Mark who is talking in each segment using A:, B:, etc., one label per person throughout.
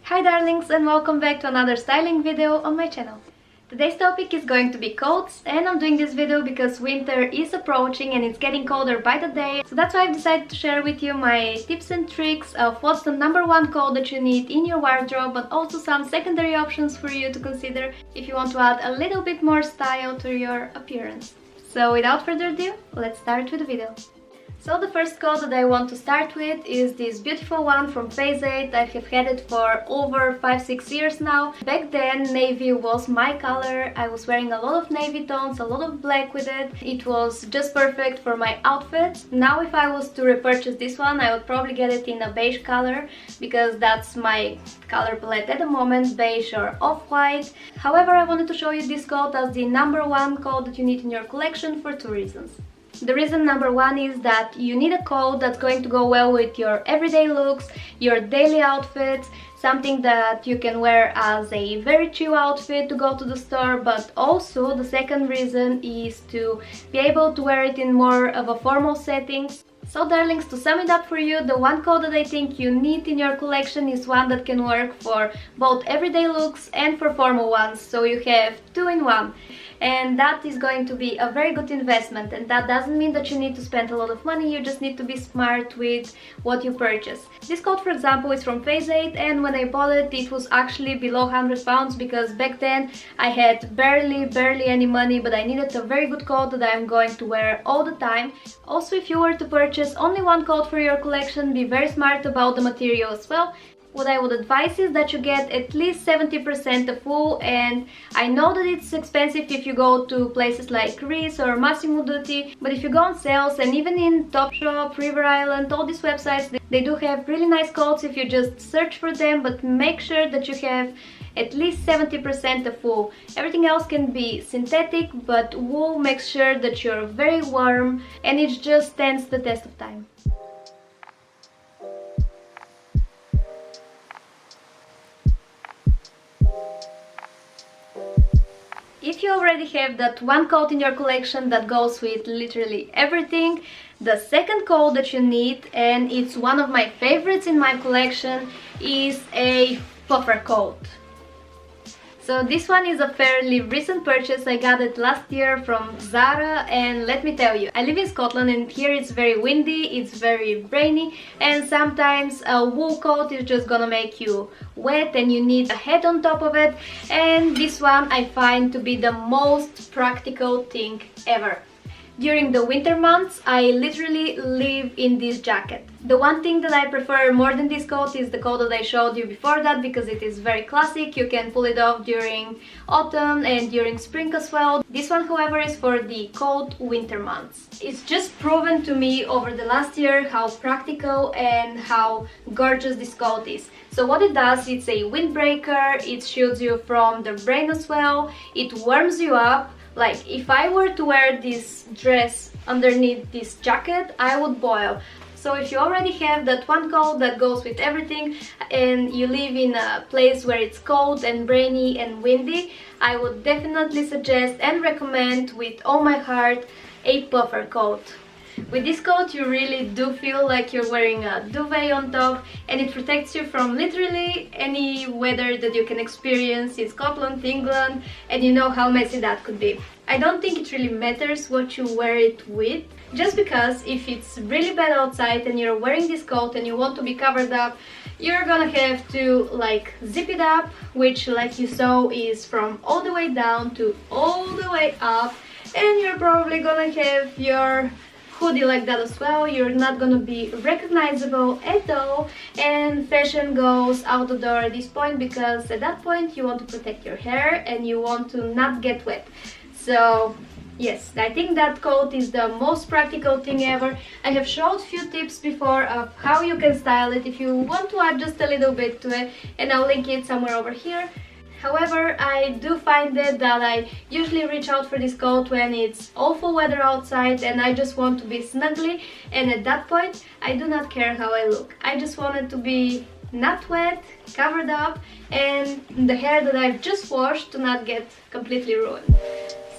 A: Hi darlings, and welcome back to another styling video on my channel. Today's topic is going to be coats, and I'm doing this video because winter is approaching and it's getting colder by the day. So that's why I've decided to share with you my tips and tricks of what's the #1 coat that you need in your wardrobe, but also some secondary options for you to consider if you want to add a little bit more style to your appearance. So without further ado, let's start with the video. So the first coat that I want to start with is this beautiful one from Phase 8. I have had it for over 5-6 years now. Back then navy was my color. I was wearing a lot of navy tones, a lot of black with it. It was just perfect for my outfits. Now if I was to repurchase this one, I would probably get it in a beige color because that's my color palette at the moment, beige or off-white. However, I wanted to show you this coat as the #1 coat that you need in your collection for 2 reasons. The reason #1 is that you need a coat that's going to go well with your everyday looks, your daily outfits, something that you can wear as a very chill outfit to go to the store, but also the second reason is to be able to wear it in more of a formal settings. So darlings, to sum it up for you, the one coat that I think you need in your collection is one that can work for both everyday looks and for formal ones, so you have 2 in 1. And that is going to be a very good investment, and that doesn't mean that you need to spend a lot of money, you just need to be smart with what you purchase. This coat, for example, is from Phase 8, and when I bought it, it was actually below £100 because back then I had barely any money, but I needed a very good coat that I'm going to wear all the time. Also, if you were to purchase only one coat for your collection, be very smart about the material as well. What I would advise is that you get at least 70% of wool, and I know that it's expensive if you go to places like Greece or Massimo Dutti, but if you go on sales, and even in Topshop, River Island, all these websites, they do have really nice coats if you just search for them, but make sure that you have at least 70% of wool. Everything else can be synthetic, but wool makes sure that you're very warm and it just stands the test of time. If you already have that one coat in your collection that goes with literally everything, the second coat that you need, and it's one of my favorites in my collection, is a puffer coat. So this one is a fairly recent purchase. I got it last year from Zara, and let me tell you, I live in Scotland and here it's very windy, it's very rainy, and sometimes a wool coat is just gonna make you wet and you need a hat on top of it, and this one I find to be the most practical thing ever. During the winter months, I literally live in this jacket. The one thing that I prefer more than this coat is the coat that I showed you before that, because it is very classic. You can pull it off during autumn and during spring as well. This one, however, is for the cold winter months. It's just proven to me over the last year how practical and how gorgeous this coat is. So what it does, it's a windbreaker, it shields you from the rain as well, it warms you up. Like, if I were to wear this dress underneath this jacket, I would boil. So if you already have that one coat that goes with everything and you live in a place where it's cold and rainy and windy, I would definitely suggest and recommend with all my heart a puffer coat. With this coat you really do feel like you're wearing a duvet on top, and it protects you from literally any weather that you can experience in Scotland, England, and you know how messy that could be. I don't think it really matters what you wear it with, just because if it's really bad outside and you're wearing this coat and you want to be covered up, you're gonna have to like zip it up, which like you saw is from all the way down to all the way up, and you're probably gonna have your hoodie like that as well. You're not gonna be recognizable at all, and fashion goes out the door at this point, because at that point you want to protect your hair and you want to not get wet. So yes, I think that coat is the most practical thing ever. I have showed few tips before of how you can style it if you want to add just a little bit to it, and I'll link it somewhere over here. However, I do find it that I usually reach out for this coat when it's awful weather outside and I just want to be snuggly, and at that point I do not care how I look. I just want it to be not wet, covered up, and the hair that I've just washed to not get completely ruined.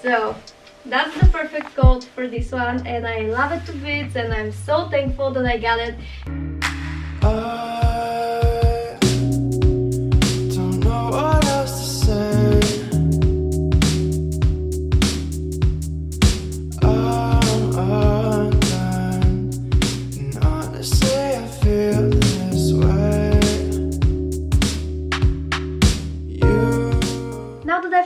A: So that's the perfect coat for this one, and I love it to bits, and I'm so thankful that I got it.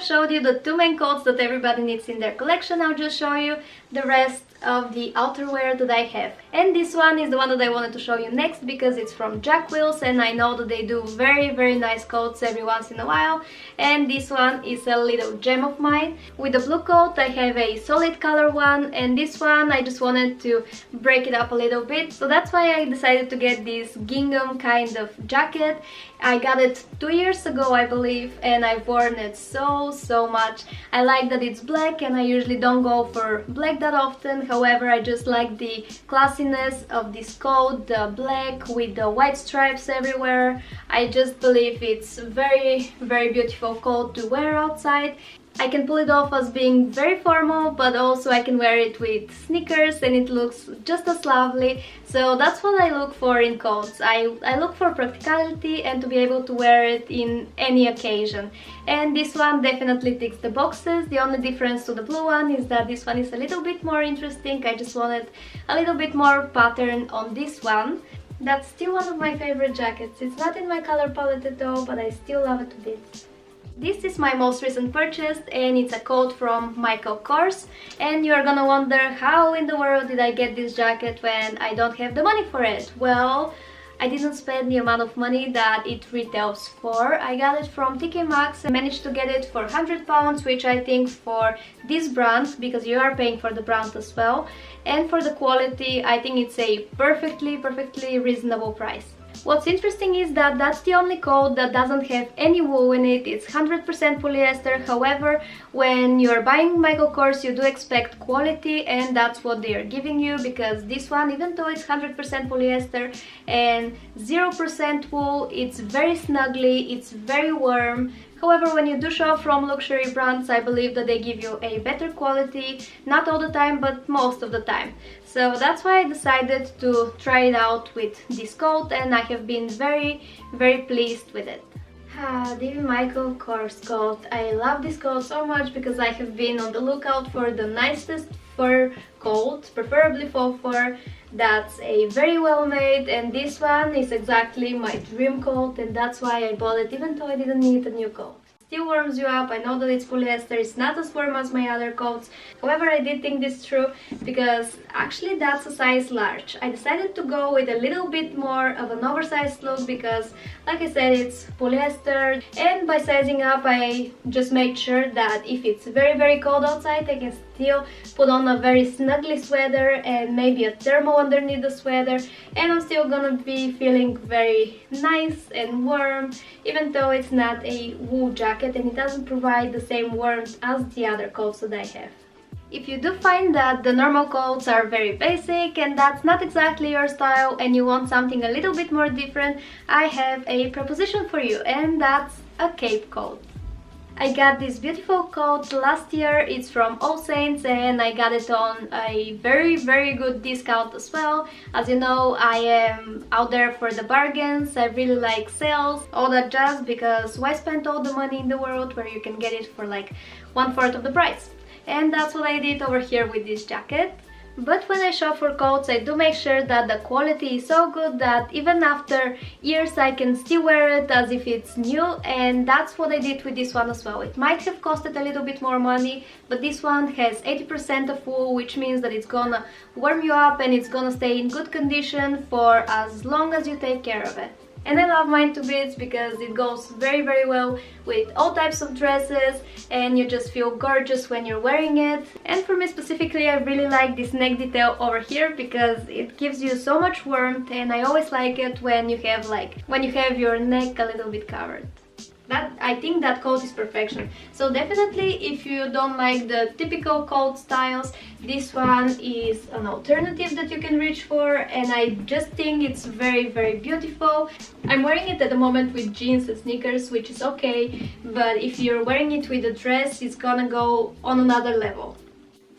A: showed you the two main coats that everybody needs in their collection, I'll just show you the rest of the outerwear that I have. And this one is the one that I wanted to show you next because it's from Jack Wills, and I know that they do very nice coats every once in a while. And this one is a little gem of mine. With the blue coat I have a solid color one, and this one I just wanted to break it up a little bit, so that's why I decided to get this gingham kind of jacket. I got it 2 years ago, I believe, and I've worn it so much. I like that it's black, and I usually don't go for black that often. However, I just like the classiness of this coat, the black with the white stripes everywhere. I just believe it's very beautiful coat to wear outside. I can pull it off as being very formal, but also I can wear it with sneakers and it looks just as lovely. So that's what I look for in coats. I look for practicality and to be able to wear it in any occasion. And this one definitely ticks the boxes. The only difference to the blue one is that this one is a little bit more interesting. I just wanted a little bit more pattern on this one. That's still one of my favorite jackets. It's not in my color palette though, but I still love it a bit. This is my most recent purchase, and it's a coat from Michael Kors. And you're gonna wonder, how in the world did I get this jacket when I don't have the money for it? Well, I didn't spend the amount of money that it retails for. I got it from TkMaxx and managed to get it for £100, which I think for this brand, because you are paying for the brand as well, and for the quality, I think it's a perfectly reasonable price. What's interesting is that that's the only coat that doesn't have any wool in it. It's 100% polyester. However, when you're buying Michael Kors, you do expect quality, and that's what they are giving you, because this one, even though it's 100% polyester and 0% wool, it's very snuggly, it's very warm. However, when you do shop from luxury brands, I believe that they give you a better quality, not all the time, but most of the time. So that's why I decided to try it out with this coat, and I have been very pleased with it. The Michael Kors coat. I love this coat so much because I have been on the lookout for the nicest fur coat, preferably faux fur, that's a very well made, and this one is exactly my dream coat, and that's why I bought it even though I didn't need a new coat. Still warms you up. I know that it's polyester, it's not as warm as my other coats. However, I did think this through because actually that's a size large. I decided to go with a little bit more of an oversized look because, like I said, it's polyester, and by sizing up I just made sure that if it's very cold outside, I can still put on a very snuggly sweater and maybe a thermal underneath the sweater, and I'm still gonna be feeling very nice and warm, even though it's not a wool jacket and it doesn't provide the same warmth as the other coats that I have. If you do find that the normal coats are very basic and that's not exactly your style and you want something a little bit more different, I have a proposition for you, and that's a cape coat. I got this beautiful coat last year. It's from AllSaints and I got it on a very good discount as well. As you know, I am out there for the bargains. I really like sales, all that jazz, because why spend all the money in the world where you can get it for like 1/4 of the price? And that's what I did over here with this jacket. But when I shop for coats, I do make sure that the quality is so good that even after years I can still wear it as if it's new, and that's what I did with this one as well. It might have costed a little bit more money, but this one has 80% of wool, which means that it's gonna warm you up and it's gonna stay in good condition for as long as you take care of it. And I love mine to bits because it goes very well with all types of dresses, and you just feel gorgeous when you're wearing it. And for me specifically, I really like this neck detail over here because it gives you so much warmth, and I always like it when you have your neck a little bit covered. I think that coat is perfection. So definitely, if you don't like the typical coat styles, this one is an alternative that you can reach for, and I just think it's very beautiful. I'm wearing it at the moment with jeans and sneakers, which is okay, but if you're wearing it with a dress, it's gonna go on another level.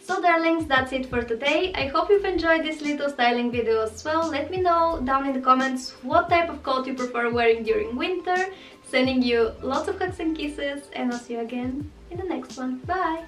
A: So darlings, that's it for today. I hope you've enjoyed this little styling video as well. Let me know down in the comments what type of coat you prefer wearing during winter. Sending you lots of hugs and kisses, and I'll see you again in the next one. Bye!